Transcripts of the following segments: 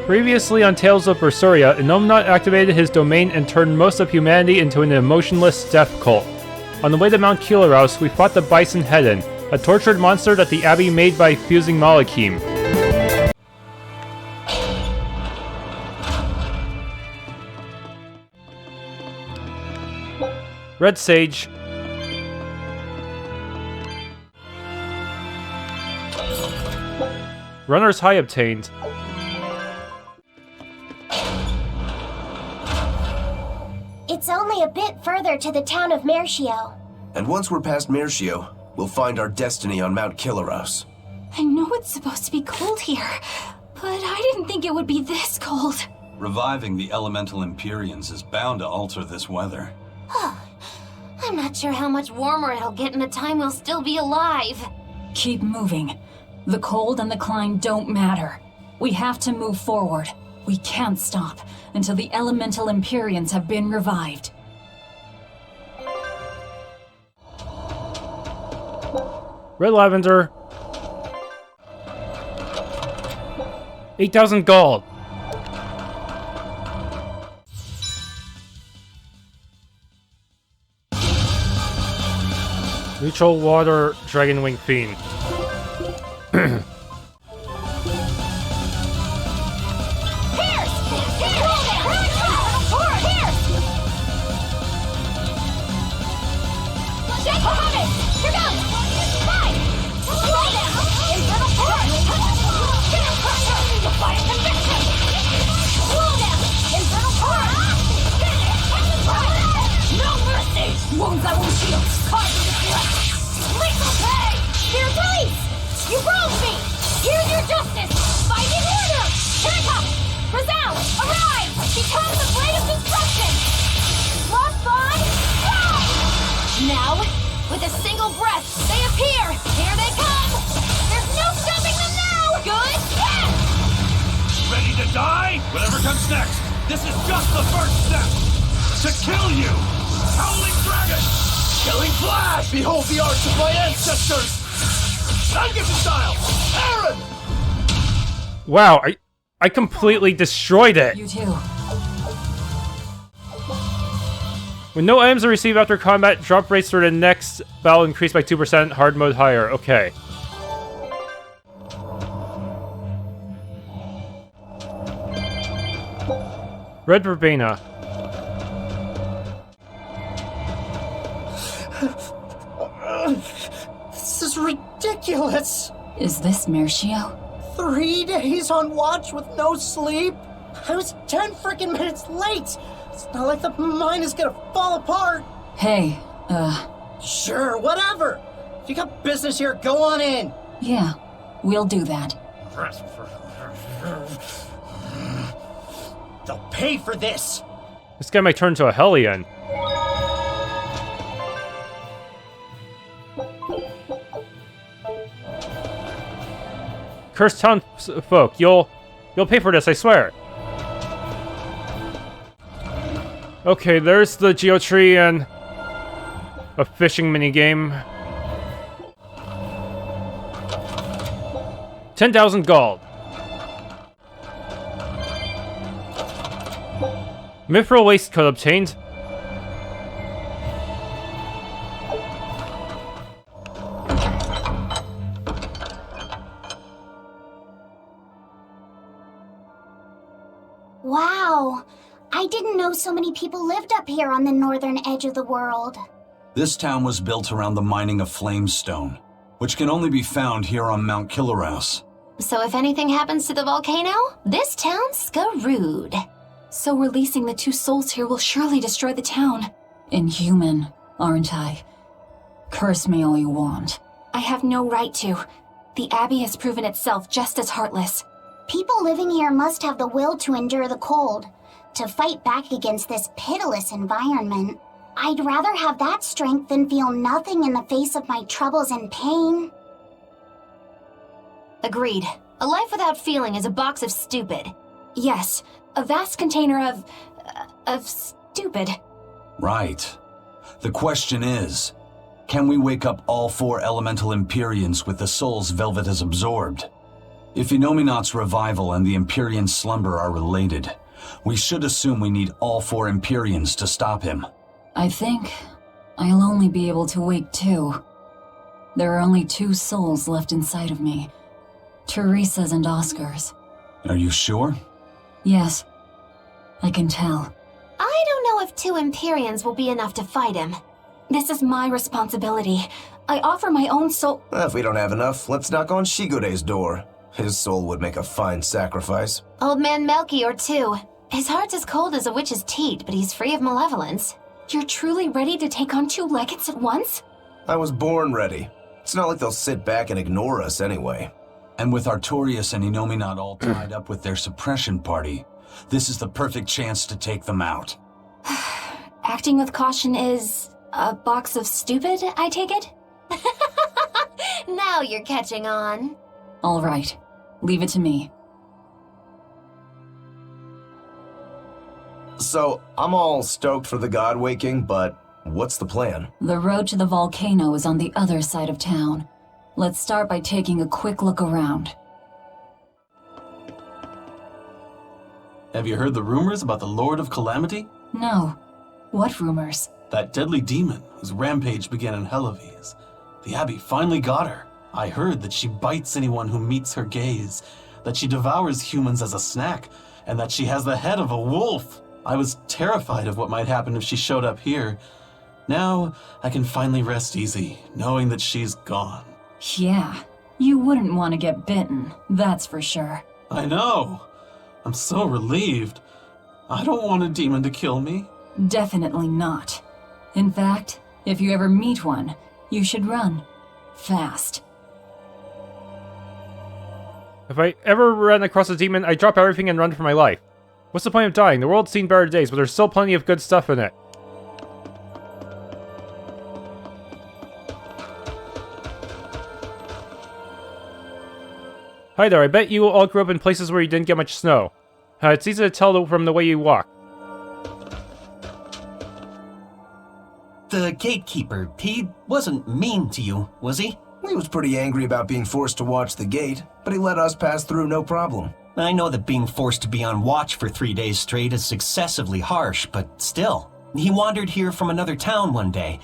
Previously on Tales of Berseria, Inomnot activated his domain and turned most of humanity into an emotionless death cult. On the way to Mount Kilaros, we fought the Bison Hedon, a tortured monster that the Abbey made by fusing Malachim. Red Sage. Runner's High obtained. It's only a bit further to the town of Meirchio. And once we're past Meirchio, we'll find our destiny on Mount Kilaros. I know it's supposed to be cold here, but I didn't think it would be this cold. Reviving the elemental Empyreans is bound to alter this weather. I'm not sure how much warmer it'll get in the time we'll still be alive. Keep moving. The cold and the climb don't matter. We have to move forward. We can't stop until the elemental Empyreans have been revived. Red Lavender. 8,000 gold. Neutral Water Dragonwing Fiend. Wounds that won't shield. Lethal pay! Dear police! You wronged me! Here's your justice! Fighting order! Pentecost! Resound! Arise! Become the blade of destruction! Lost bond! Rise! Now, with a single breath, they appear! Here they come! There's no stopping them now! Good? Yes! Ready to die? Whatever comes next, this is just the first step! To kill you! Howling Dragon! Killing Flash! Behold the arts of my ancestors! Angus style! Aaron! Wow, I completely destroyed it! You too. When no items are received after combat, drop rates for the next battle increase by 2%, hard mode higher. Okay. Red Verbena. This is ridiculous! Is this Meirchio? 3 days on watch with no sleep? I was 10 freaking minutes late! It's not like the mine is gonna fall apart! Hey, Sure, whatever! If you got business here, go on in! yeah, we'll do that. They'll pay for this! This guy might turn into a Hellion. Cursed townsfolk, you'll pay for this, I swear. Okay, there's the Geotree and a fishing minigame. 10,000 gold. Mithril waistcoat obtained. Wow. I didn't know so many people lived up here on the northern edge of the world. This town was built around the mining of flamestone, which can only be found here on Mount Kilaros. So if anything happens to the volcano, this town's screwed. So releasing the 2 souls here will surely destroy the town. Inhuman, aren't I? Curse me all you want. I have no right to. The Abbey has proven itself just as heartless. People living here must have the will to endure the cold, to fight back against this pitiless environment. I'd rather have that strength than feel nothing in the face of my troubles and pain. Agreed. A life without feeling is a box of stupid. Yes, a vast container of stupid. Right. The question is, can we wake up all 4 elemental Empyreans with the souls Velvet has absorbed? If Inominat's revival and the Empyrean slumber are related, we should assume we need all 4 Empyreans to stop him. I think I'll only be able to wake 2. There are only 2 souls left inside of me. Teresa's and Oscar's. Are you sure? Yes. I can tell. I don't know if 2 Empyreans will be enough to fight him. This is my responsibility. I offer my own soul— If we don't have enough, let's knock on Shigode's door. His soul would make a fine sacrifice. Old man Meirchio too. His heart's as cold as a witch's teat, but he's free of malevolence. You're truly ready to take on 2 legates at once? I was born ready. It's not like they'll sit back and ignore us anyway. And with Artorius and Inominat all tied up with their suppression party, this is the perfect chance to take them out. Acting with caution is a box of stupid, I take it? Now you're catching on. All right. Leave it to me. So, I'm all stoked for the god waking, but what's the plan? The road to the volcano is on the other side of town. Let's start by taking a quick look around. Have you heard the rumors about the Lord of Calamity? No. What rumors? That deadly demon whose rampage began in Helives. The Abbey finally got her. I heard that she bites anyone who meets her gaze, that she devours humans as a snack, and that she has the head of a wolf. I was terrified of what might happen if she showed up here. Now, I can finally rest easy, knowing that she's gone. Yeah. You wouldn't want to get bitten, that's for sure. I know. I'm so relieved. I don't want a demon to kill me. Definitely not. In fact, if you ever meet one, you should run. Fast. If I ever run across a demon, I drop everything and run for my life. What's the point of dying? The world's seen better days, but there's still plenty of good stuff in it. Hi there, I bet you all grew up in places where you didn't get much snow. It's easy to tell from the way you walk. The gatekeeper, he wasn't mean to you, was he? He was pretty angry about being forced to watch the gate, but he let us pass through no problem. I know that being forced to be on watch for 3 days straight is excessively harsh, but still. He wandered here from another town one day.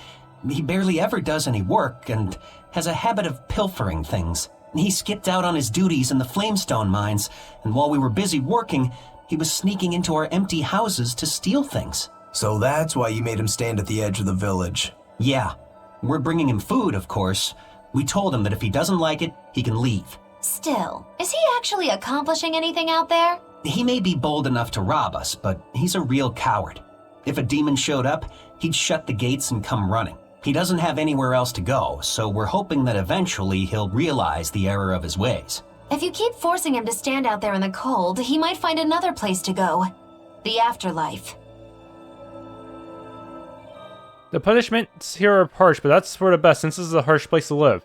He barely ever does any work and has a habit of pilfering things. He skipped out on his duties in the Flamestone mines, and while we were busy working, he was sneaking into our empty houses to steal things. So that's why you made him stand at the edge of the village. Yeah. We're bringing him food, of course. We told him that if he doesn't like it, he can leave. Still, is he actually accomplishing anything out there? He may be bold enough to rob us, but he's a real coward. If a demon showed up, he'd shut the gates and come running. He doesn't have anywhere else to go, so we're hoping that eventually he'll realize the error of his ways. If you keep forcing him to stand out there in the cold, he might find another place to go. The afterlife. The punishments here are harsh, but that's for the best since this is a harsh place to live.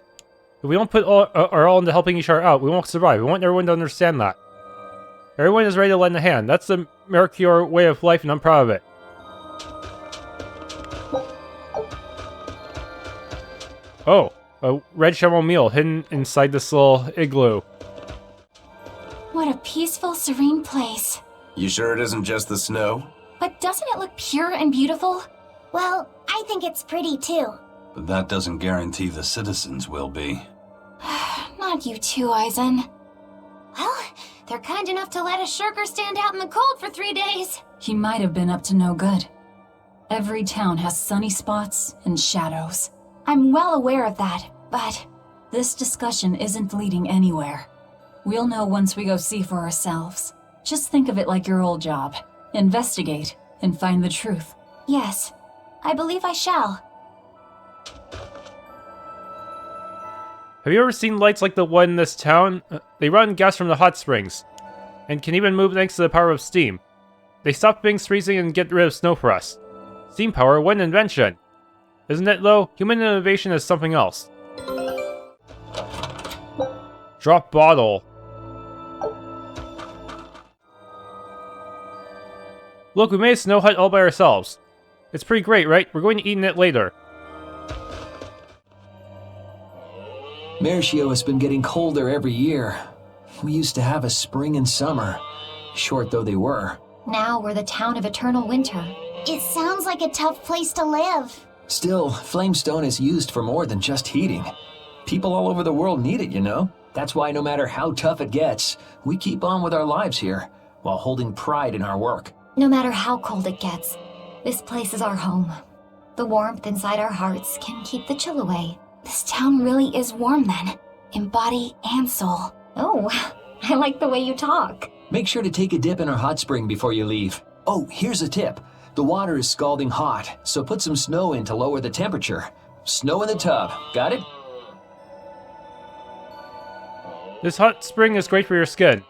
If we don't put our all into helping each other out, we won't survive. We want everyone to understand that. Everyone is ready to lend a hand. That's the Meirchio way of life, and I'm proud of it. Oh, a red chamomile hidden inside this little igloo. What a peaceful, serene place. You sure it isn't just the snow? But doesn't it look pure and beautiful? Well, I think it's pretty too. But that doesn't guarantee the citizens will be. Not you too, Eisen. Well, they're kind enough to let a shirker stand out in the cold for 3 days. He might have been up to no good. Every town has sunny spots and shadows. I'm well aware of that, but this discussion isn't leading anywhere. We'll know once we go see for ourselves. Just think of it like your old job. Investigate and find the truth. Yes, I believe I shall. Have you ever seen lights like the one in this town? They run gas from the hot springs, and can even move thanks to the power of steam. They stop things freezing and get rid of snow for us. Steam power, what an invention! Isn't it though? Human innovation is something else. Drop bottle. Look, we made a snow hut all by ourselves. It's pretty great, right? We're going to eat in it later. Meirchio has been getting colder every year. We used to have a spring and summer, short though they were. Now we're the town of eternal winter. It sounds like a tough place to live. Still, Flamestone is used for more than just heating. People all over the world need it, you know? That's why no matter how tough it gets, we keep on with our lives here, while holding pride in our work. No matter how cold it gets, this place is our home. The warmth inside our hearts can keep the chill away. This town really is warm then, in body and soul. Oh, I like the way you talk. Make sure to take a dip in our hot spring before you leave. Oh, here's a tip. The water is scalding hot, so put some snow in to lower the temperature. Snow in the tub, got it? This hot spring is great for your skin.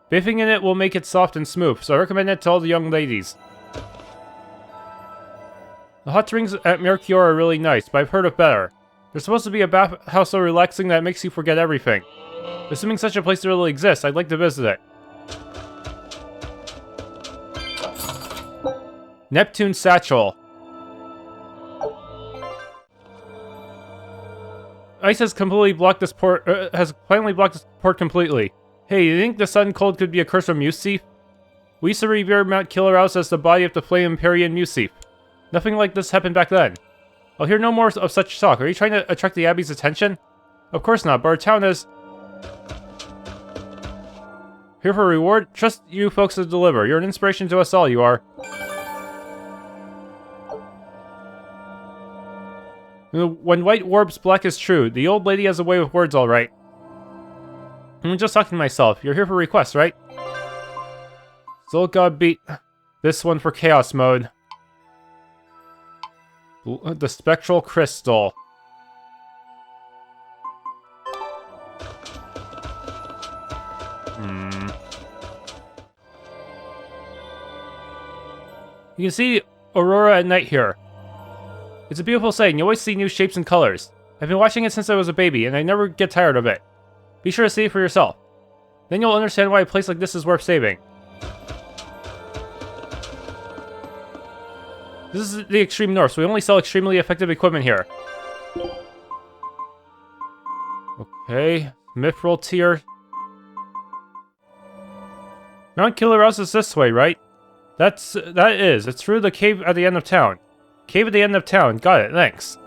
Bathing in it will make it soft and smooth, so I recommend it to all the young ladies. The hot springs at Meirchio are really nice, but I've heard of better. They're supposed to be a bathhouse so relaxing that it makes you forget everything. Assuming such a place really exists, I'd like to visit it. Neptune Satchel. Ice has completely blocked this port. Has finally blocked this port completely. Hey, you think the sudden cold could be a curse from Musif? We used to revere Mount Killerhouse as the body of the Flame Empyrean Musif. Nothing like this happened back then. I'll hear no more of such talk. Are you trying to attract the Abbey's attention? Of course not, but our town is here for a reward. Trust you folks to deliver. You're an inspiration to us all, you are. When white warps, black is true. The old lady has a way with words, all right. I'm just talking to myself. You're here for requests, right? Still gotta beat this one for chaos mode. The Spectral Crystal. You can see Aurora at night here. It's a beautiful sight, and you always see new shapes and colors. I've been watching it since I was a baby, and I never get tired of it. Be sure to see it for yourself. Then you'll understand why a place like this is worth saving. This is the extreme north, so we only sell extremely effective equipment here. Okay, Mithril tier. Mount Killerhouse is this way, right? That is. It's through the cave at the end of town. Cave at the end of town. Got it, thanks.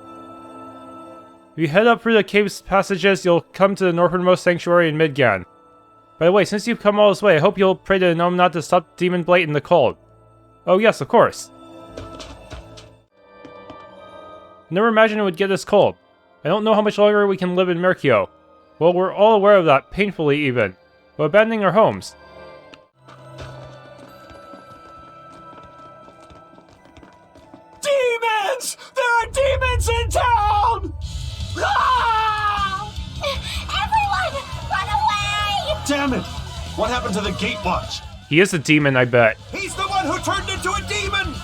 If you head up through the cave's passages, you'll come to the northernmost sanctuary in Midgan. By the way, since you've come all this way, I hope you'll pray to the gnome not to stop Daemonblight in the cold. Oh yes, of course. Never imagined it would get this cold. I don't know how much longer we can live in Meirchio. Well, we're all aware of that, painfully even. We're abandoning our homes. Demons! There are demons in town! Ah! Everyone, run away! Damn it! What happened to the gate watch? He is a demon, I bet. He's the one who turned into a demon!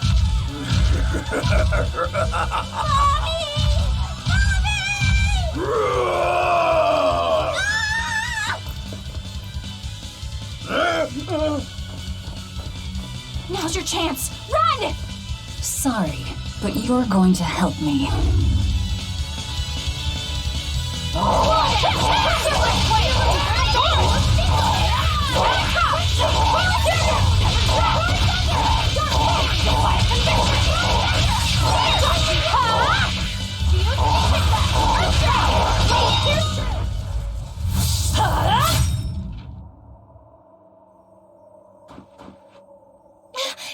Now's your chance! Run! Sorry, but you're going to help me.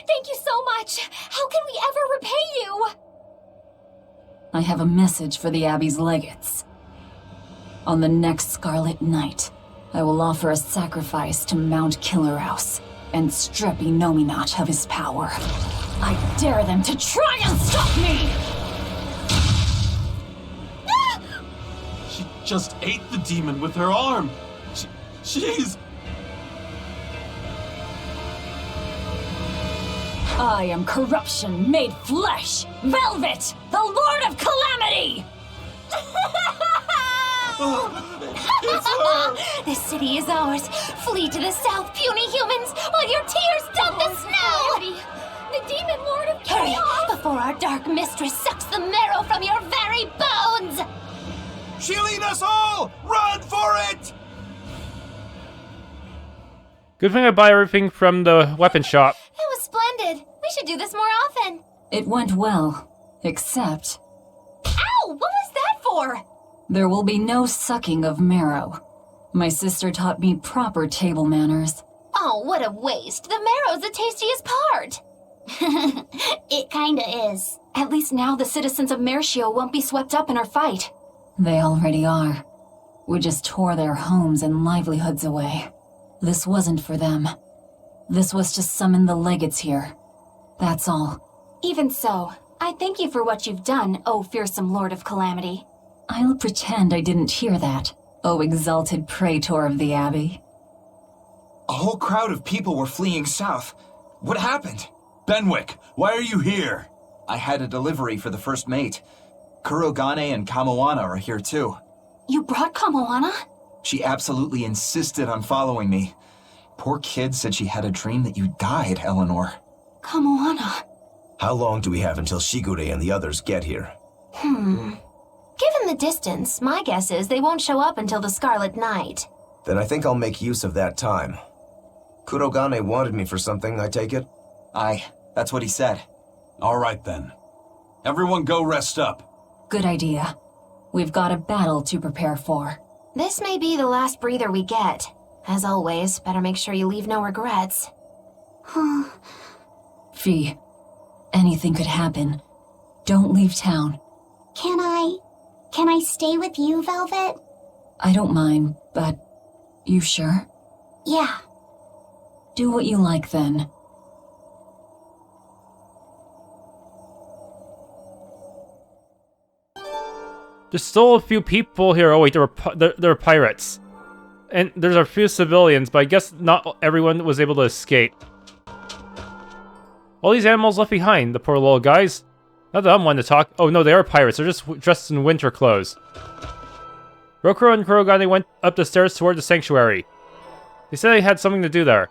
Thank you so much! How can we ever repay you? I have a message for the Abbey's legates. On the next Scarlet Night, I will offer a sacrifice to Mount Killerhouse and strip Inominat of his power. I dare them to try and stop me! She just ate the demon with her arm. She's... I am corruption made flesh! Velvet, the Lord of Calamity! It's her! This city is ours. Flee to the south, puny humans, while your tears dump the snow! The demon Lord of Hurry, Chaos! before our dark mistress sucks the marrow from your very bones! She'll eat us all! Run for it! Good thing I buy everything from the weapon shop. It was splendid. We should do this more often. It went well, except Ow! What was that for? there will be no sucking of marrow. My sister taught me proper table manners. Oh, what a waste. The marrow's the tastiest part. It kinda is. At least now the citizens of Meirchio won't be swept up in our fight. They already are. We just tore their homes and livelihoods away. This wasn't for them. This was to summon the legates here. That's all. Even so, I thank you for what you've done, O fearsome Lord of Calamity. I'll pretend I didn't hear that, O exalted praetor of the Abbey. A whole crowd of people were fleeing south. What happened? Benwick, why are you here? I had a delivery for the first mate. Kurogane and Kamoana are here too. You brought Kamoana? She absolutely insisted on following me. Poor kid said she had a dream that you died, Eleanor. Kamoana. How long do we have until Shigure and the others get here? Given the distance, my guess is they won't show up until the Scarlet Night. Then I think I'll make use of that time. Kurogane wanted me for something, I take it? Aye, that's what he said. All right then. Everyone go rest up. Good idea. We've got a battle to prepare for. This may be the last breather we get. As always, better make sure you leave no regrets. Fee, anything could happen. Don't leave town. Can I stay with you, Velvet? I don't mind, but you sure? Yeah. Do what you like then. There's still a few people here. Oh wait, there were pirates. And there's a few civilians, but I guess not everyone was able to escape. All these animals left behind, the poor little guys. Not that I'm one to talk. Oh no, they are pirates. They're just dressed in winter clothes. Rokuro and Kurogane went up the stairs toward the sanctuary. They said they had something to do there.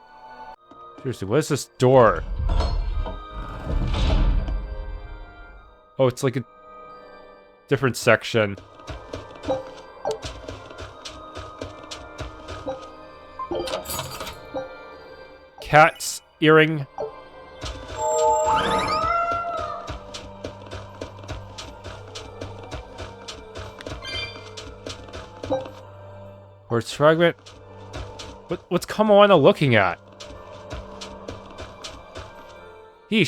Seriously, what is this door? Oh, it's like a different section. Cat's earring. Quartz fragment. What's Kamoana looking at?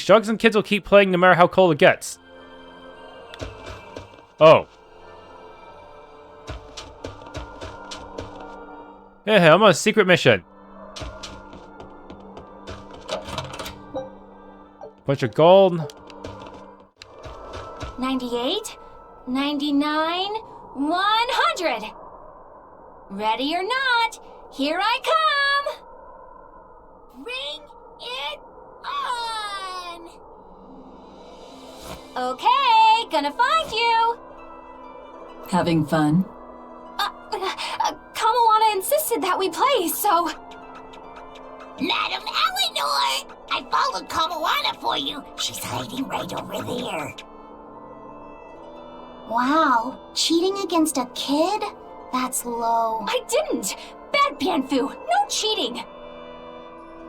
Dogs and kids will keep playing no matter how cold it gets. Oh. Hey, I'm on a secret mission. Bunch of gold. 98, 99, 100! Ready or not, here I come! Bring it on! Okay, gonna find you! Having fun? Kamoana insisted that we play, so... Madam Eleanor! I followed Kamoana for you. She's hiding right over there. Wow, cheating against a kid? That's low. I didn't! Bad Bienfu, no cheating!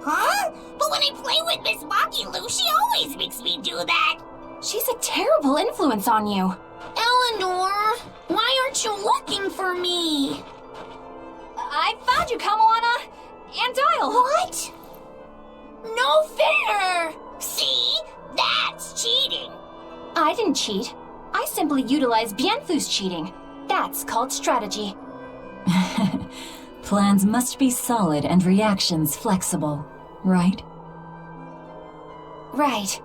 Huh? But when I play with Miss Makilu, she always makes me do that. She's a terrible influence on you. Eleanor, why aren't you looking for me? I found you, Kamoana! And Dial! What? No fair! See? That's cheating! I didn't cheat. I simply utilized Bienfu's cheating. That's called strategy. Plans must be solid and reactions flexible, right? Right.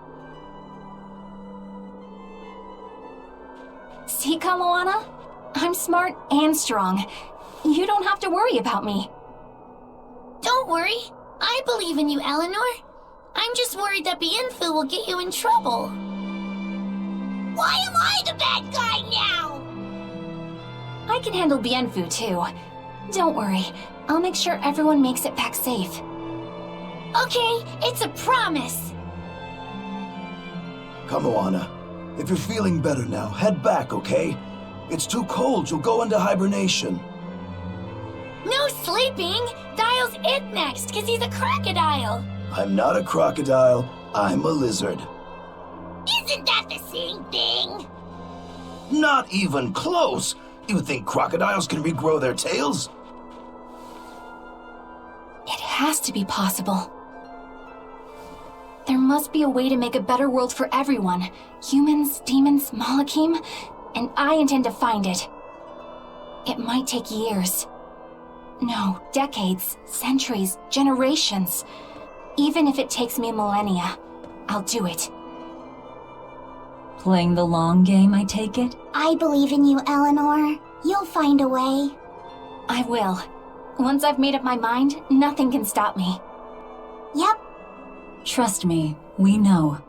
See, Kamoana? I'm smart and strong. You don't have to worry about me. Don't worry. I believe in you, Eleanor. I'm just worried that Bienfu will get you in trouble. Why am I the bad guy now? I can handle Bienfu, too. Don't worry. I'll make sure everyone makes it back safe. Okay, it's a promise. Kamoana, if you're feeling better now, head back, okay? It's too cold, you'll go into hibernation. No Sleeping? Dial's it next, cause he's a crocodile. I'm not a crocodile, I'm a lizard. Isn't that the same thing? Not even close! You think crocodiles can regrow their tails? It has to be possible. There must be a way to make a better world for everyone. Humans, demons, Malachim, and I intend to find it. It might take years. No, decades, centuries, generations. Even if it takes me millennia, I'll do it. Playing the long game, I take it? I believe in you, Eleanor. You'll find a way. I will. Once I've made up my mind, nothing can stop me. Yep. Trust me, we know.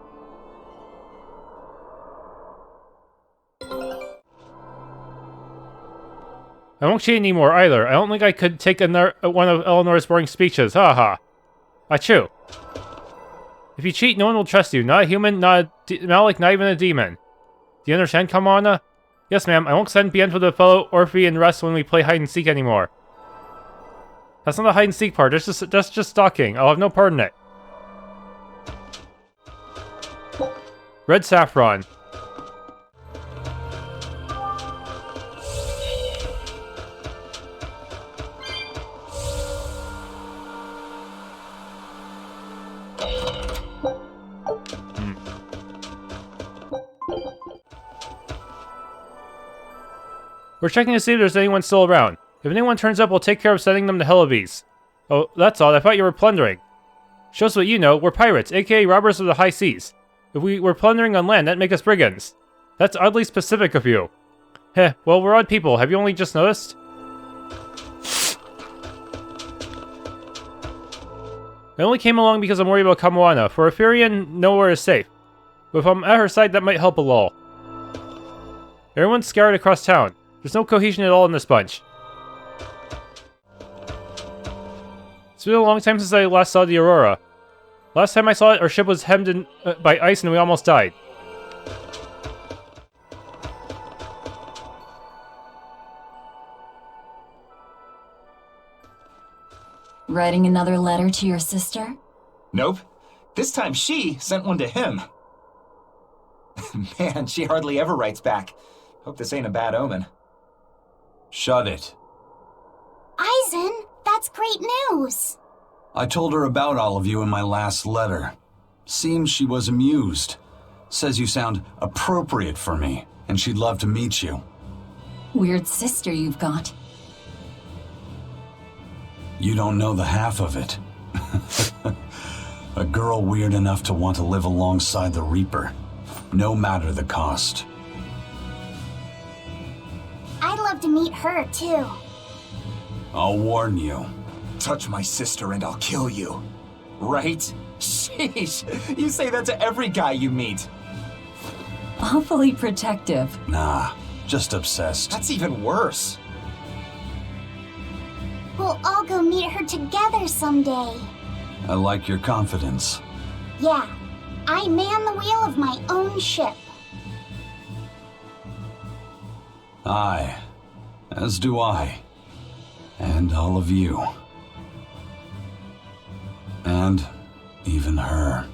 I won't cheat anymore either. I don't think I could take one of Eleanor's boring speeches. Haha. Achoo. If you cheat, no one will trust you. Not a human, not a Malik, not even a demon. Do you understand, Kamana? Yes, ma'am. I won't send Bien to the fellow Orphe and rest when we play hide-and-seek anymore. That's not the hide-and-seek part. That's just stalking. I'll have no part in it. Red saffron. We're checking to see if there's anyone still around. If anyone turns up, we'll take care of sending them to Hellabes. Oh, that's odd. I thought you were plundering. Shows what you know. We're pirates, aka robbers of the high seas. If we were plundering on land, that'd make us brigands. That's oddly specific of you. Heh, well, we're odd people. Have you only just noticed? I only came along because I'm worried about Kamoana. For Ephirian, nowhere is safe. But if I'm at her side, that might help a lull. Everyone's scattered across town. There's no cohesion at all in this bunch. It's been a long time since I last saw the Aurora. Last time I saw it, our ship was hemmed in by ice and we almost died. Writing another letter to your sister? Nope. This time she sent one to him. Man, she hardly ever writes back. Hope this ain't a bad omen. Shut it. Aizen, that's great news. I told her about all of you in my last letter. Seems she was amused. Says you sound appropriate for me, and she'd love to meet you. Weird sister you've got. You don't know the half of it. A girl weird enough to want to live alongside the Reaper, no matter the cost. I'd love to meet her, too. I'll warn you. Touch my sister and I'll kill you. Right? Sheesh, you say that to every guy you meet. Awfully protective. Nah, just obsessed. That's even worse. We'll all go meet her together someday. I like your confidence. Yeah, I man the wheel of my own ship. Aye, as do I. And all of you. And even her.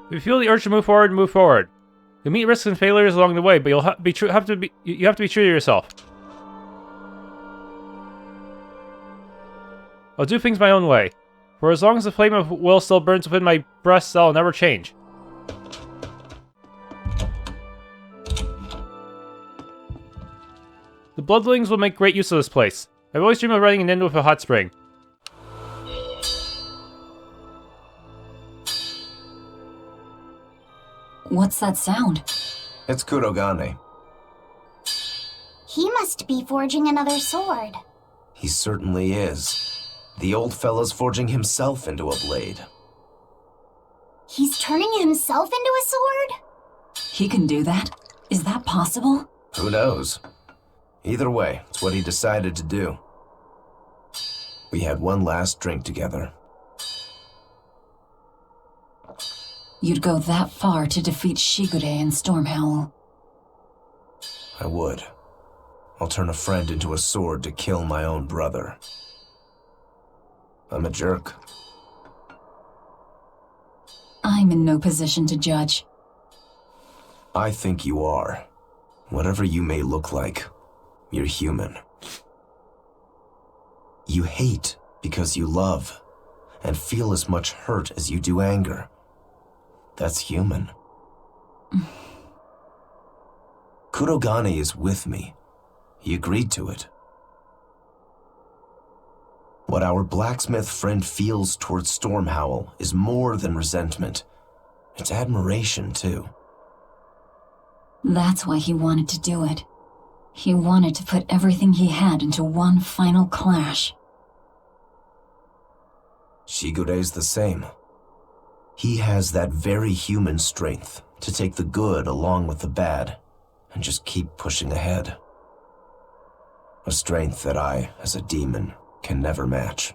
If you feel the urge to move forward, move forward. You'll meet risks and failures along the way, but you have to be true to yourself. I'll do things my own way. For as long as the flame of will still burns within my breast, that'll never change. The Bloodlings will make great use of this place. I've always dreamed of running an inn with a hot spring. What's that sound? It's Kurogane. He must be forging another sword. He certainly is. The old fellow's forging himself into a blade. He's turning himself into a sword? He can do that? Is that possible? Who knows? Either way, it's what he decided to do. We had one last drink together. You'd go that far to defeat Shigure and Stormhowl. I would. I'll turn a friend into a sword to kill my own brother. I'm a jerk. I'm in no position to judge. I think you are. Whatever you may look like, you're human. You hate because you love, and feel as much hurt as you do anger. That's human. Kurogane is with me. He agreed to it. What our blacksmith friend feels towards Stormhowl is more than resentment. It's admiration, too. That's why he wanted to do it. He wanted to put everything he had into one final clash. Shigure's the same. He has that very human strength to take the good along with the bad and just keep pushing ahead. A strength that I, as a demon, can never match.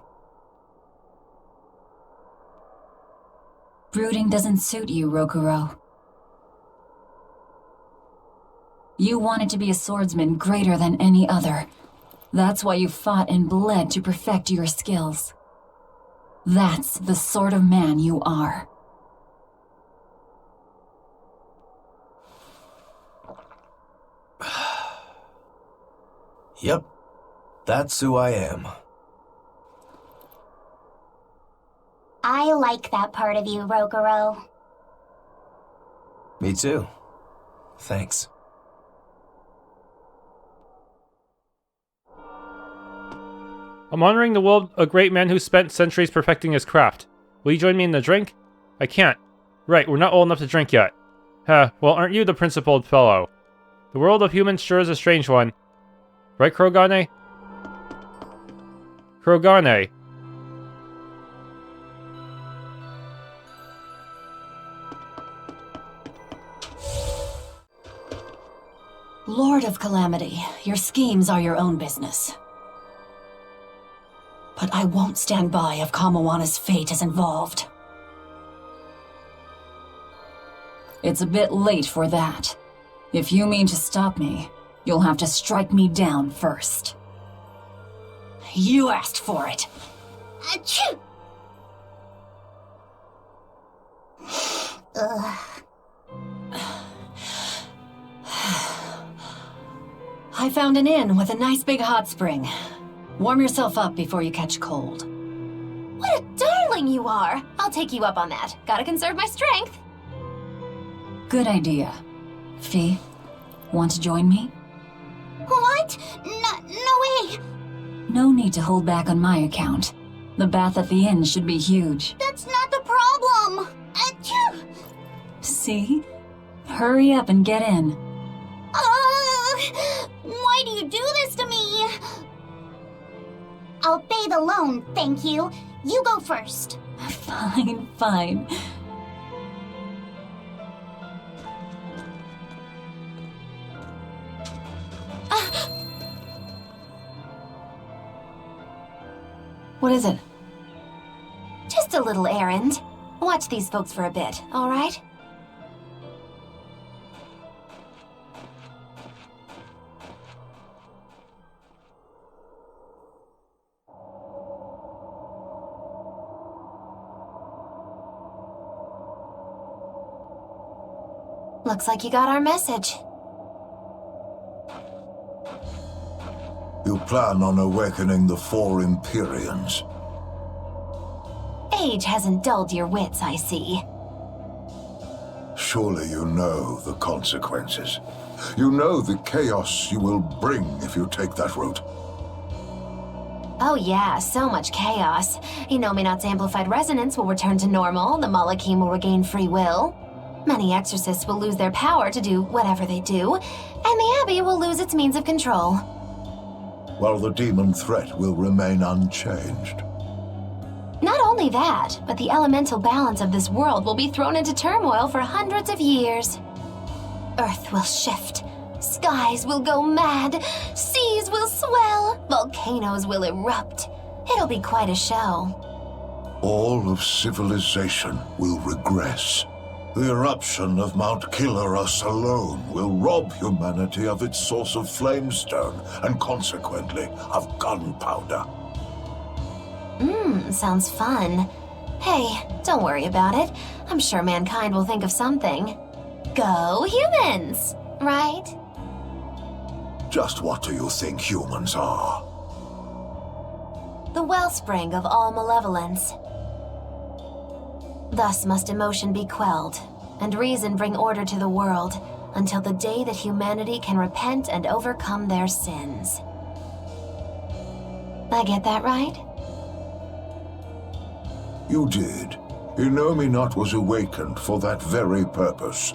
Brooding doesn't suit you, Rokuro. You wanted to be a swordsman greater than any other. That's why you fought and bled to perfect your skills. That's the sort of man you are. Yep, that's who I am. I like that part of you, Rokuro. Me too. Thanks. I'm honoring the will of a great man who spent centuries perfecting his craft. Will you join me in the drink? I can't. Right, we're not old enough to drink yet. Well, aren't you the principled fellow? The world of humans sure is a strange one. Right, Kurogane? Kurogane. Lord of Calamity, your schemes are your own business. But I won't stand by if Kamawana's fate is involved. It's a bit late for that. If you mean to stop me, you'll have to strike me down first. You asked for it. Achoo! I found an inn with a nice big hot spring. Warm yourself up before you catch cold. What a darling you are! I'll take you up on that. Gotta conserve my strength. Good idea. Fee, want to join me? What? No way! No need to hold back on my account. The bath at the inn should be huge. That's not the problem! Achoo! See? Hurry up and get in. Why do you do this to me? I'll bathe alone, thank you. You go first. Fine, fine. What is it? Just a little errand. Watch these folks for a bit, all right? Looks like you got our message. You plan on awakening the 4 Empyreans? Age hasn't dulled your wits, I see. Surely you know the consequences. You know the chaos you will bring if you take that route. Oh yeah, so much chaos. Inominat's amplified resonance will return to normal, the Malachim will regain free will. Many exorcists will lose their power to do whatever they do, and the Abbey will lose its means of control. While the demon threat will remain unchanged. Not only that, but the elemental balance of this world will be thrown into turmoil for hundreds of years. Earth will shift, skies will go mad, seas will swell, volcanoes will erupt. It'll be quite a show. All of civilization will regress. The eruption of Mount Killerus alone will rob humanity of its source of flamestone and consequently of gunpowder. Sounds fun. Hey, don't worry about it. I'm sure mankind will think of something. Go humans, right? Just what do you think humans are? The wellspring of all malevolence. Thus must emotion be quelled, and reason bring order to the world, until the day that humanity can repent and overcome their sins. I get that right? You did. Innominat was awakened for that very purpose.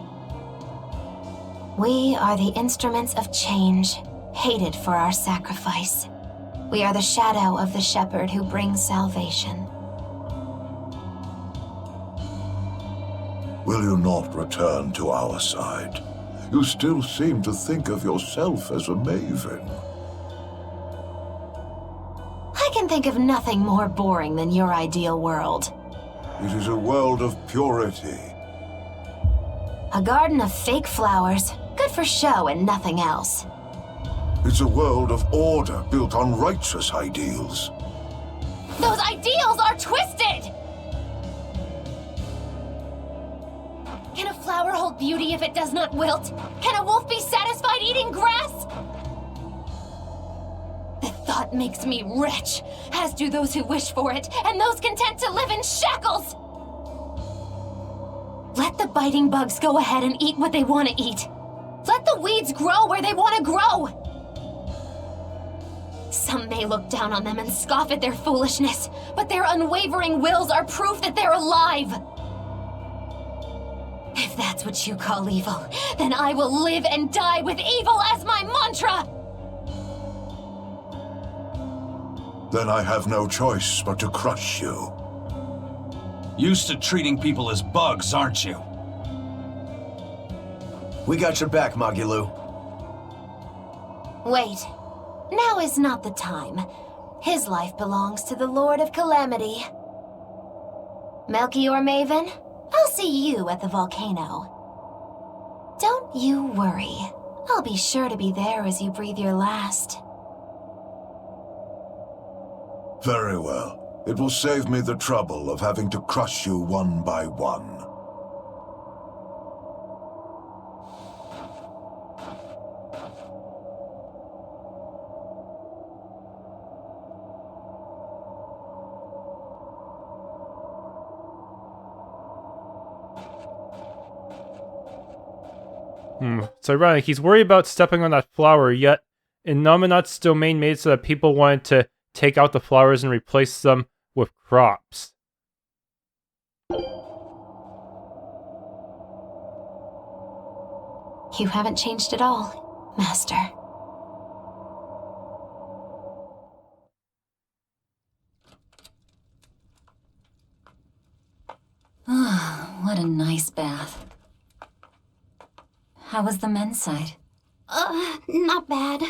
We are the instruments of change, hated for our sacrifice. We are the shadow of the shepherd who brings salvation. Will you not return to our side? You still seem to think of yourself as a maven. I can think of nothing more boring than your ideal world. It is a world of purity. A garden of fake flowers, good for show and nothing else. It's a world of order built on righteous ideals. Those ideals are twisted! Can a flower hold beauty if it does not wilt? Can a wolf be satisfied eating grass? The thought makes me rich, as do those who wish for it, and those content to live in shackles! Let the biting bugs go ahead and eat what they want to eat. Let the weeds grow where they want to grow! Some may look down on them and scoff at their foolishness, but their unwavering wills are proof that they're alive! If that's what you call evil, then I will live and die with evil as my mantra! Then I have no choice but to crush you. Used to treating people as bugs, aren't you? We got your back, Magilu. Wait. Now is not the time. His life belongs to the Lord of Calamity. Meirchio Maven, I'll see you at the volcano. Don't you worry. I'll be sure to be there as you breathe your last. Very well. It will save me the trouble of having to crush you one by one. It's ironic. He's worried about stepping on that flower, yet Innominat's domain made so that people wanted to take out the flowers and replace them with crops. You haven't changed at all, Master. Ah, what a nice bath. How was the men's side? Not bad.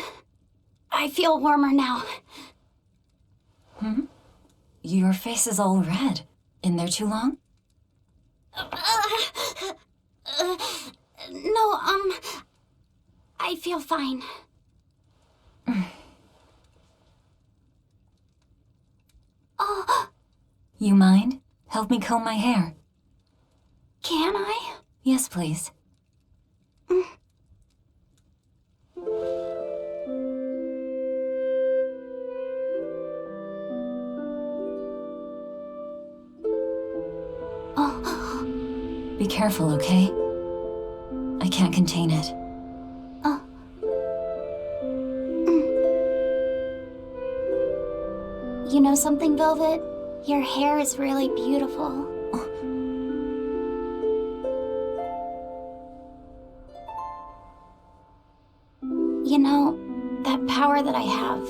I feel warmer now. Your face is all red. In there too long? No, I feel fine. You mind? Help me comb my hair. Can I? Yes, please. Be careful, okay? I can't contain it. You know something, Velvet? Your hair is really beautiful. You know, that power that I have.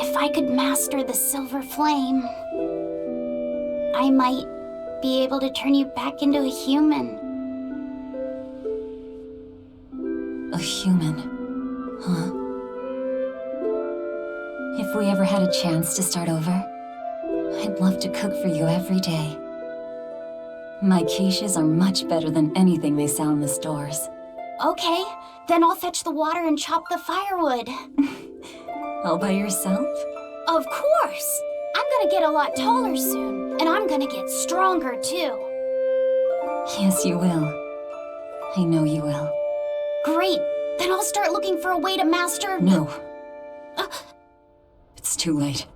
If I could master the silver flame, I might be able to turn you back into a human. A human, huh? If we ever had a chance to start over, I'd love to cook for you every day. My quiches are much better than anything they sell in the stores. Okay, then I'll fetch the water and chop the firewood. All by yourself? Of course! I'm gonna get a lot taller soon, and I'm gonna get stronger too. Yes, you will. I know you will. Great! Then I'll start looking for a way to master... No. It's too late.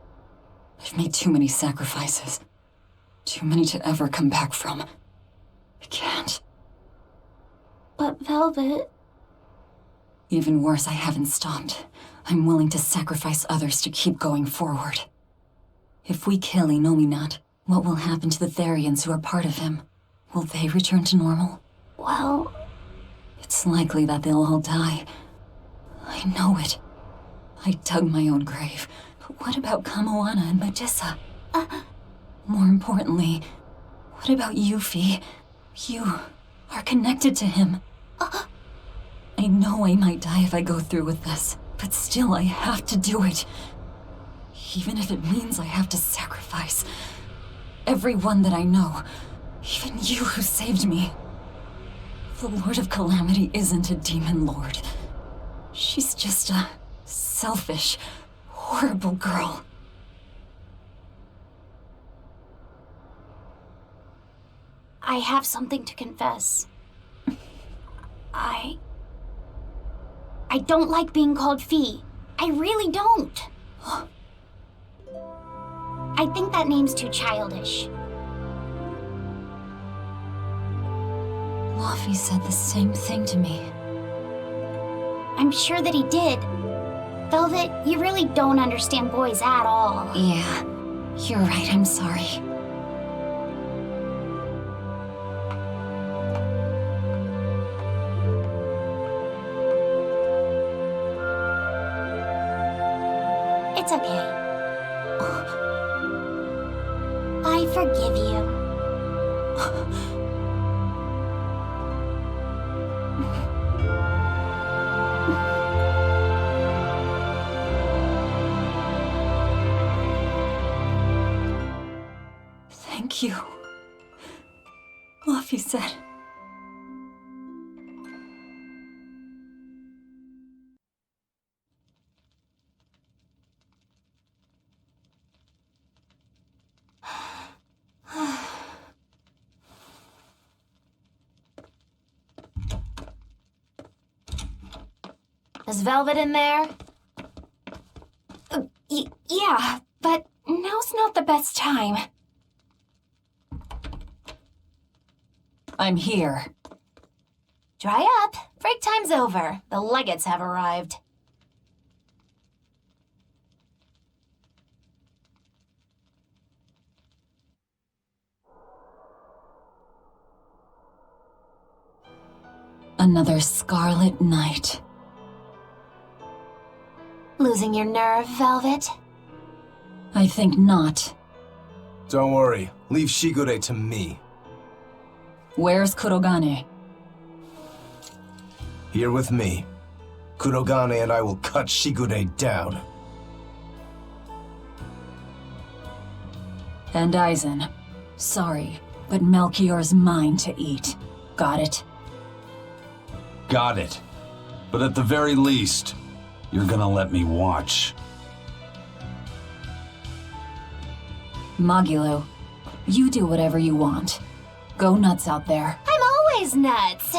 I've made too many sacrifices. Too many to ever come back from. I can't. But Velvet... Even worse, I haven't stopped. I'm willing to sacrifice others to keep going forward. If we kill Inominat, what will happen to the Therians who are part of him? Will they return to normal? Well... It's likely that they'll all die. I know it. I dug my own grave. But what about Kamoana and Magissa? More importantly, what about Yuffie? You are connected to him. I know I might die if I go through with this, but still I have to do it. Even if it means I have to sacrifice everyone that I know, even you who saved me. The Lord of Calamity isn't a demon lord. She's just a selfish, horrible girl. I have something to confess. I don't like being called Fee. I really don't. I think that name's too childish. Laphicet said the same thing to me. I'm sure that he did. Velvet, you really don't understand boys at all. Yeah, you're right, I'm sorry. It's okay. I forgive you. Thank you, Laphicet. Is Velvet in there? Yeah, but now's not the best time. I'm here. Dry up. Break time's over. The legates have arrived. Another scarlet night. Losing your nerve, Velvet? I think not. Don't worry. Leave Shigure to me. Where's Kurogane? Here with me. Kurogane and I will cut Shigure down. And Aizen. Sorry, but Melchior's mine to eat. Got it? Got it. But at the very least, you're gonna let me watch. Magilo, you do whatever you want. Go nuts out there. I'm always nuts.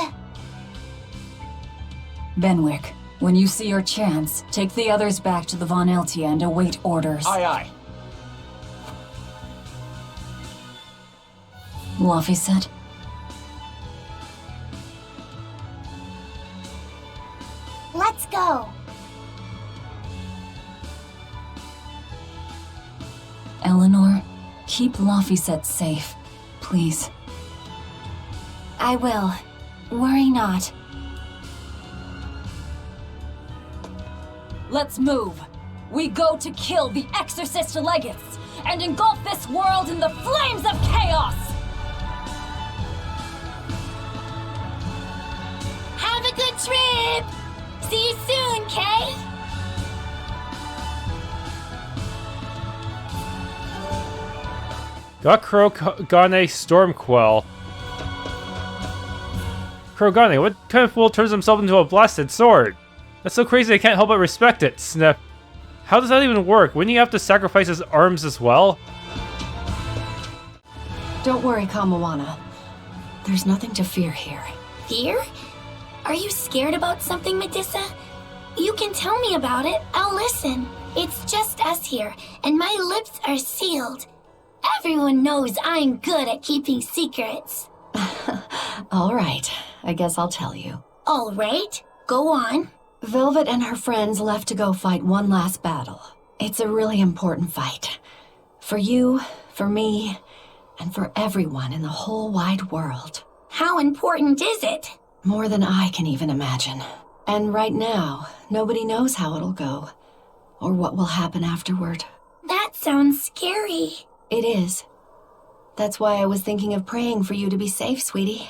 Benwick, when you see your chance, take the others back to the Von Eltia and await orders. Aye, aye. Laphicet? Let's go. Eleanor, keep Laphicet safe, please. I will. Worry not. Let's move. We go to kill the Exorcist Legates and engulf this world in the flames of chaos! Have a good trip! See you soon, Kay! Got Kurogane Stormquell. Kurogane, what kind of fool turns himself into a blasted sword? That's so crazy I can't help but respect it, Sniff. How does that even work? Wouldn't he have to sacrifice his arms as well? Don't worry, Kamawana. There's nothing to fear here. Fear? Are you scared about something, Medusa? You can tell me about it. I'll listen. It's just us here, and my lips are sealed. Everyone knows I'm good at keeping secrets. All right, I guess I'll tell you. All right, go on. Velvet and her friends left to go fight one last battle. It's a really important fight. For you, for me, and for everyone in the whole wide world. How important is it? More than I can even imagine. And right now, nobody knows how it'll go, or what will happen afterward. That sounds scary. It is. That's why I was thinking of praying for you to be safe, sweetie.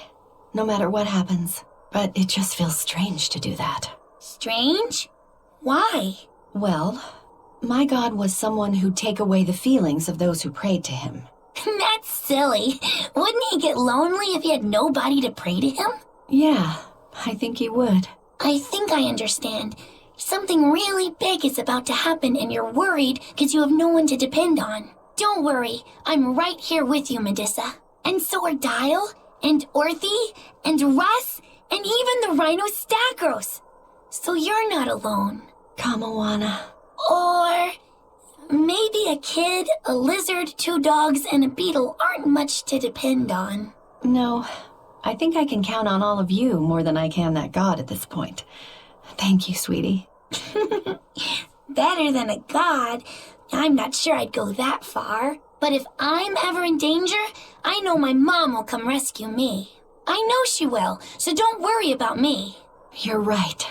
No matter what happens. But it just feels strange to do that. Strange? Why? Well, my god was someone who'd take away the feelings of those who prayed to him. That's silly. Wouldn't he get lonely if he had nobody to pray to him? Yeah, I think he would. I think I understand. Something really big is about to happen and you're worried because you have no one to depend on. Don't worry, I'm right here with you, Medusa. And so are Dial, and Orthy, and Russ, and even the Rhino Stagros. So you're not alone. Kamawana. Or maybe a kid, a lizard, 2 dogs, and a beetle aren't much to depend on. No, I think I can count on all of you more than I can that god at this point. Thank you, sweetie. Better than a god. I'm not sure I'd go that far. But if I'm ever in danger, I know my mom will come rescue me. I know she will, so don't worry about me. You're right.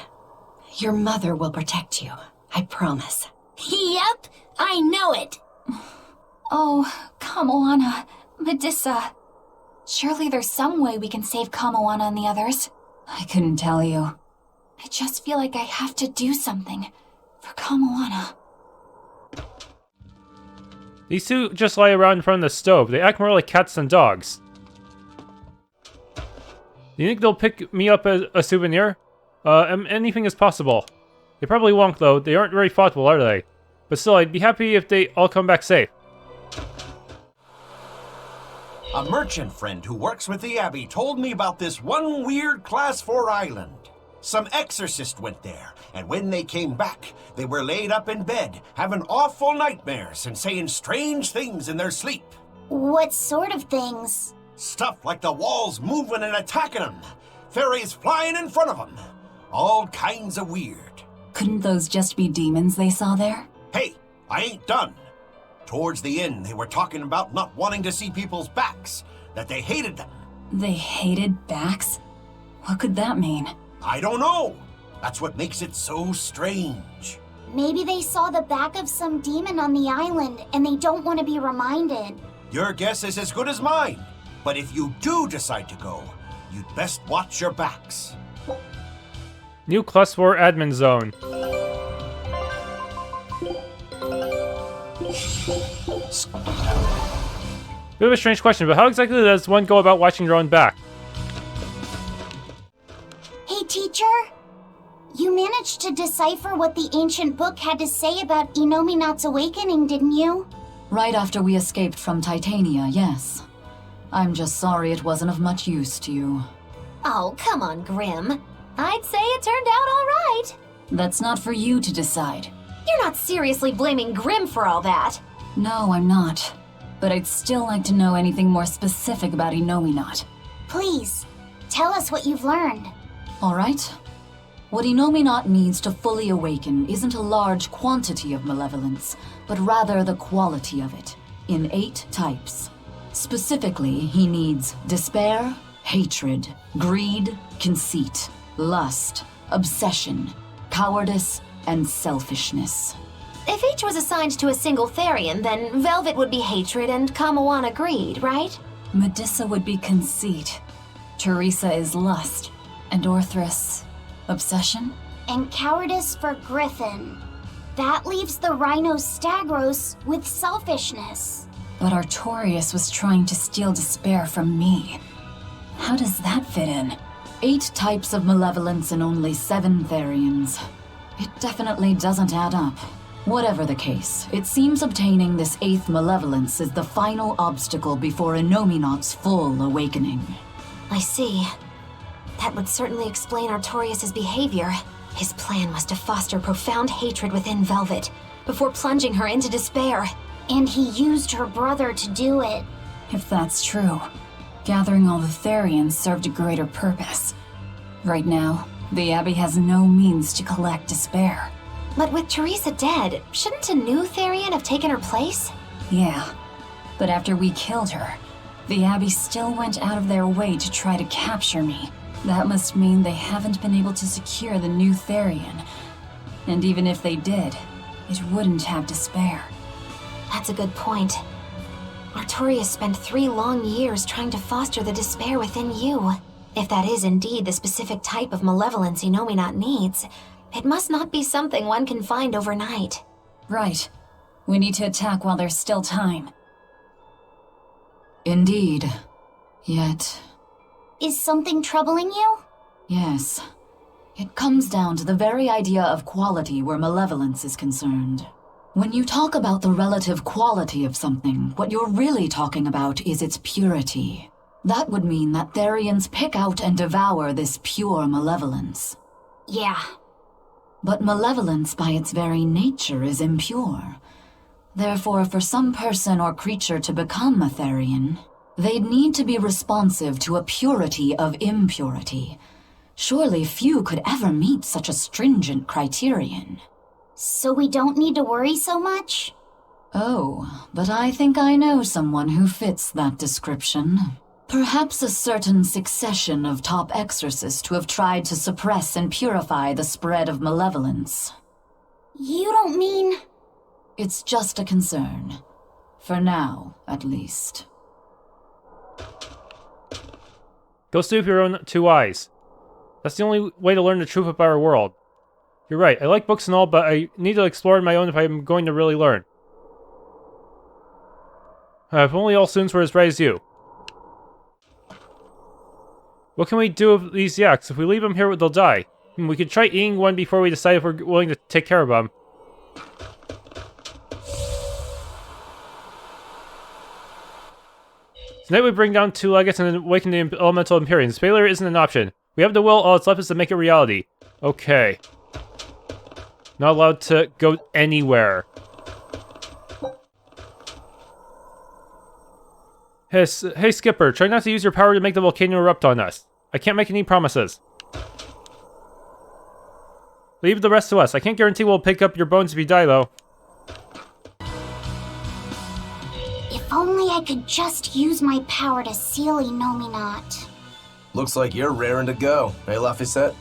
Your mother will protect you. I promise. Yep, I know it. Oh, Kamawana, Medusa. Surely there's some way we can save Kamawana and the others. I couldn't tell you. I just feel like I have to do something for Kamawana. These two just lie around in front of the stove. They act more like cats than dogs. Do you think they'll pick me up as a souvenir? Anything is possible. They probably won't, though. They aren't very thoughtful, are they? But still, I'd be happy if they all come back safe. A merchant friend who works with the Abbey told me about this one weird Class 4 island. Some exorcist went there, and when they came back, they were laid up in bed, having awful nightmares and saying strange things in their sleep. What sort of things? Stuff like the walls moving and attacking them, fairies flying in front of them. All kinds of weird. Couldn't those just be demons they saw there? Hey, I ain't done. Towards the end, they were talking about not wanting to see people's backs, that they hated them. They hated backs? What could that mean? I don't know. That's what makes it so strange. Maybe they saw the back of some demon on the island and they don't want to be reminded. Your guess is as good as mine. But if you do decide to go, you'd best watch your backs. New Class 4 admin zone. Bit of a strange question, but how exactly does one go about watching your own back? Hey, teacher? You managed to decipher what the ancient book had to say about Inominat's awakening, didn't you? Right after we escaped from Titania, yes. I'm just sorry it wasn't of much use to you. Oh, come on, Grim. I'd say it turned out all right. That's not for you to decide. You're not seriously blaming Grim for all that. No, I'm not. But I'd still like to know anything more specific about Inominat. Please, tell us what you've learned. All right. What Inominat needs to fully awaken isn't a large quantity of malevolence, but rather the quality of it, in 8 types. Specifically, he needs despair, hatred, greed, conceit, lust, obsession, cowardice, and selfishness. If each was assigned to a single Therian, then Velvet would be hatred and Kamawana greed, right? Medusa would be conceit. Teresa is lust. And Orthrus, obsession? And cowardice for Griffin. That leaves the Rhino Stagros with selfishness. But Artorius was trying to steal despair from me. How does that fit in? 8 types of malevolence and only 7 Therians. It definitely doesn't add up. Whatever the case, it seems obtaining this 8th malevolence is the final obstacle before Innominat's full awakening. I see. That would certainly explain Artorius' behavior. His plan was to foster profound hatred within Velvet, before plunging her into despair. And he used her brother to do it. If that's true, gathering all the Therians served a greater purpose. Right now, the Abbey has no means to collect despair. But with Teresa dead, shouldn't a new Therian have taken her place? Yeah, but after we killed her, the Abbey still went out of their way to try to capture me. That must mean they haven't been able to secure the new Therian. And even if they did, it wouldn't have despair. That's a good point. Artorius spent 3 long years trying to foster the despair within you. If that is indeed the specific type of malevolence Innominat needs, it must not be something one can find overnight. Right. We need to attack while there's still time. Indeed. Yet... Is something troubling you? Yes. It comes down to the very idea of quality where malevolence is concerned. When you talk about the relative quality of something, what you're really talking about is its purity. That would mean that Therians pick out and devour this pure malevolence. Yeah. But malevolence by its very nature is impure. Therefore, for some person or creature to become a Therian, they'd need to be responsive to a purity of impurity. Surely few could ever meet such a stringent criterion. So we don't need to worry so much? Oh, but I think I know someone who fits that description. Perhaps a certain succession of top exorcists who have tried to suppress and purify the spread of malevolence. You don't mean... It's just a concern. For now, at least. Go see with your own 2 eyes. That's the only way to learn the truth about our world. You're right, I like books and all, but I need to explore on my own if I'm going to really learn. If only all students were as bright as you. What can we do with these yaks? If we leave them here, they'll die. We could try eating one before we decide if we're willing to take care of them. Tonight we bring down 2 legates and awaken the elemental Empyreans. Failure isn't an option. We have the will, all that's left is to make it reality. Okay. Not allowed to go anywhere. Hey, Skipper, try not to use your power to make the volcano erupt on us. I can't make any promises. Leave the rest to us. I can't guarantee we'll pick up your bones if you die, though. If only I could just use my power to seal Innominat. Looks like you're raring to go, eh, Laphicet?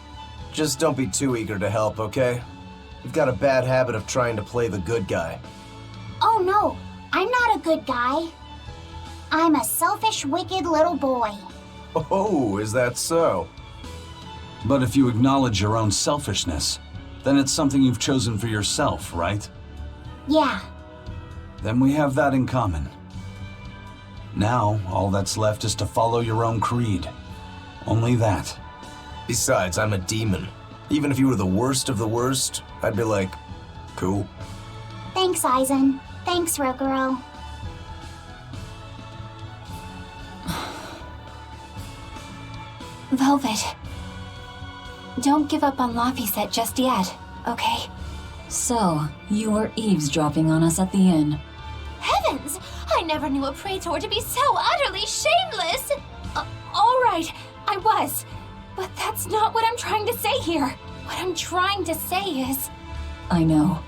Just don't be too eager to help, okay? You've got a bad habit of trying to play the good guy. Oh no, I'm not a good guy. I'm a selfish, wicked little boy. Oh, is that so? But if you acknowledge your own selfishness, then it's something you've chosen for yourself, right? Yeah. Then we have that in common. Now, all that's left is to follow your own creed. Only that. Besides, I'm a demon. Even if you were the worst of the worst, I'd be like, cool. Thanks, Aizen. Thanks, Rogoro. Velvet. Don't give up on Laphicet just yet, okay? So, you were eavesdropping on us at the inn. Heavens! I never knew a praetor to be so utterly shameless! All right, I was. But that's not what I'm trying to say here. What I'm trying to say is... I know.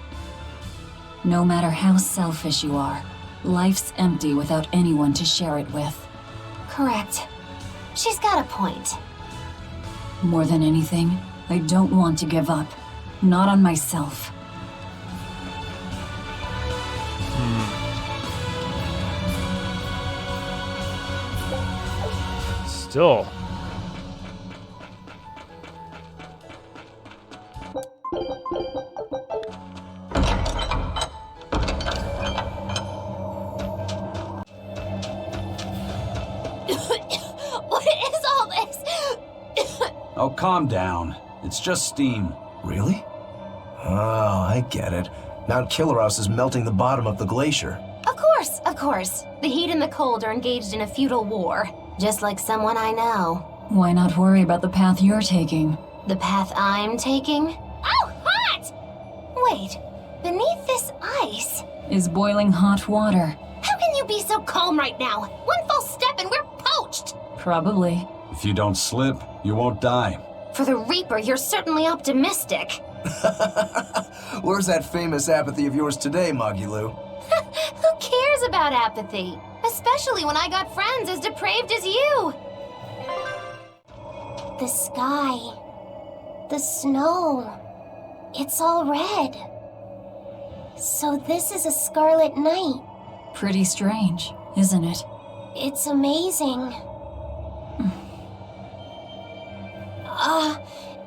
No matter how selfish you are, life's empty without anyone to share it with. Correct. She's got a point. More than anything, I don't want to give up. Not on myself. Still. What is all this? Oh, calm down. It's just steam. Really? Oh, I get it. Mount Killaros is melting the bottom of the glacier. Of course. The heat and the cold are engaged in a feudal war. Just like someone I know. Why not worry about the path you're taking? The path I'm taking? Oh, hot! Wait, beneath this ice is boiling hot water. How can you be so calm right now? One false step and we're poached! Probably. If you don't slip, you won't die. For the Reaper, you're certainly optimistic. Where's that famous apathy of yours today, Magilou? Who cares about apathy? Especially when I got friends as depraved as you. The sky. The snow. It's all red. So this is a scarlet night. Pretty strange, isn't it? It's amazing.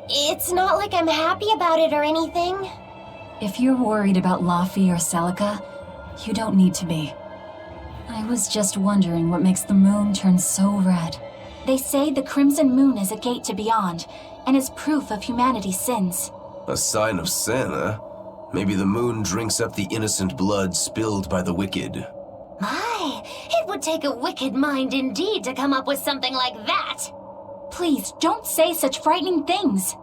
It's not like I'm happy about it or anything. If you're worried about Laphi or Celica, you don't need to be. I was just wondering what makes the moon turn so red. They say the Crimson Moon is a gate to beyond, and is proof of humanity's sins. A sign of sin, huh? Maybe the moon drinks up the innocent blood spilled by the wicked. My, it would take a wicked mind indeed to come up with something like that. Please, don't say such frightening things.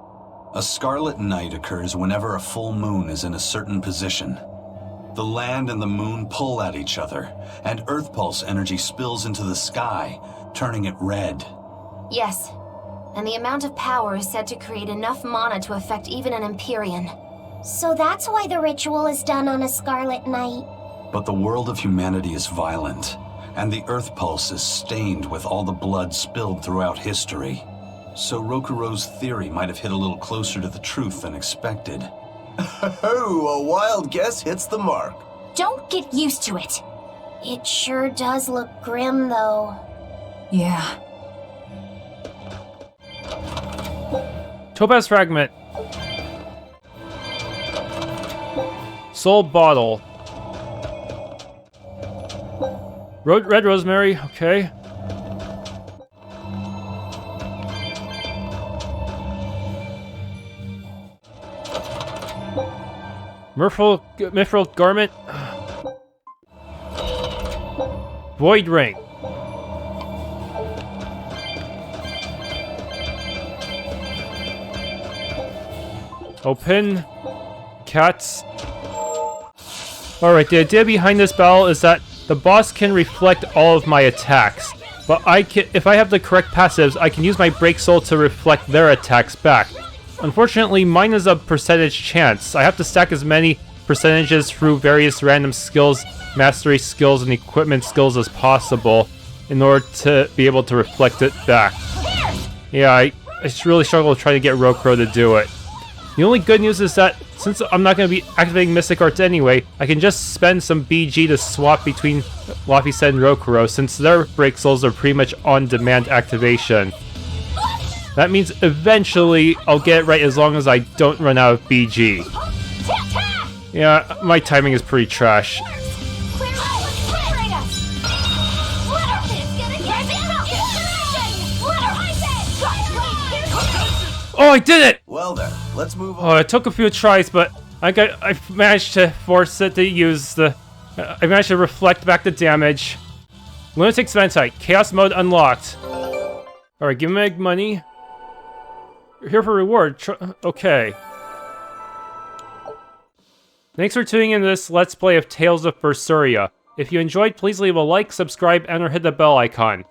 A scarlet night occurs whenever a full moon is in a certain position. The land and the moon pull at each other, and Earth Pulse energy spills into the sky, turning it red. Yes, and the amount of power is said to create enough mana to affect even an Empyrean. So that's why the ritual is done on a scarlet night. But the world of humanity is violent, and the Earth Pulse is stained with all the blood spilled throughout history. So Rokuro's theory might have hit a little closer to the truth than expected. Oh, a wild guess hits the mark. Don't get used to it. It sure does look grim, though. Yeah. Topaz Fragment. Soul Bottle. Red Rosemary, okay. Mithril Garment. Void Ring. Open. Cats. Alright, the idea behind this battle is that the boss can reflect all of my attacks, but if I have the correct passives, I can use my Break Soul to reflect their attacks back. Unfortunately, mine is a percentage chance. I have to stack as many percentages through various random skills, mastery skills, and equipment skills as possible in order to be able to reflect it back. Yeah, I really struggle to try to get Rokuro to do it. The only good news is that since I'm not going to be activating Mystic Arts anyway, I can just spend some BG to swap between Laphicet and Rokuro, since their Break Souls are pretty much on-demand activation. That means eventually I'll get it right as long as I don't run out of BG. Yeah, my timing is pretty trash. Oh, I did it! Well then, let's move on. Oh, it took a few tries, but I managed to force it to use the... I managed to reflect back the damage. Lunatic's Ventite, Chaos Mode unlocked. Alright, give me money. You're here for reward. Okay. Thanks for tuning in to this Let's Play of Tales of Berseria. If you enjoyed, please leave a like, subscribe, and or hit the bell icon.